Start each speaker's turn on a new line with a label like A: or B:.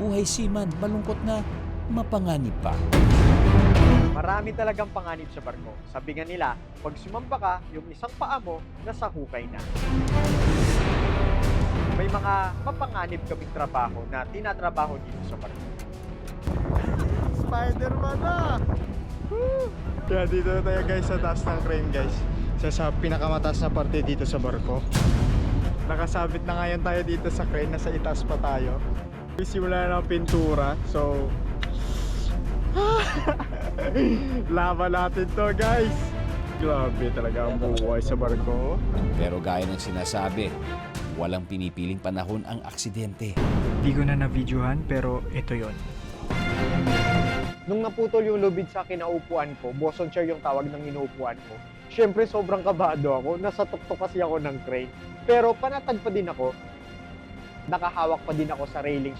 A: buhay seaman, malungkot na mapanganib pa.
B: Marami talagang panganib sa barko. Sabi nga nila, pag sumamba ka, yung isang paa mo, nasa hukay na. May mga mapanganib kaming trabaho na tinatrabaho dito sa barko.
C: Spider-Man na! Kaya dito na tayo guys sa taas ng crane guys. Sa pinakamataas na parte dito sa barko. Nakasabit na ngayon tayo dito sa crane, nasa itaas pa tayo. Simula na ng pintura, so laban natin to guys. Grabe talaga ang buhay sa barko.
A: Pero gaya ng sinasabi, walang pinipiling panahon ang aksidente.
D: Di ko na na-videohan pero ito yon.
B: Nung naputol yung lubid sa kinaupuan ko, boson chair yung tawag ng inuupuan ko. Siyempre, sobrang kabado ako. Nasa tuktok kasi ako ng crane. Pero panatag pa din ako. Nakahawak pa din ako sa railings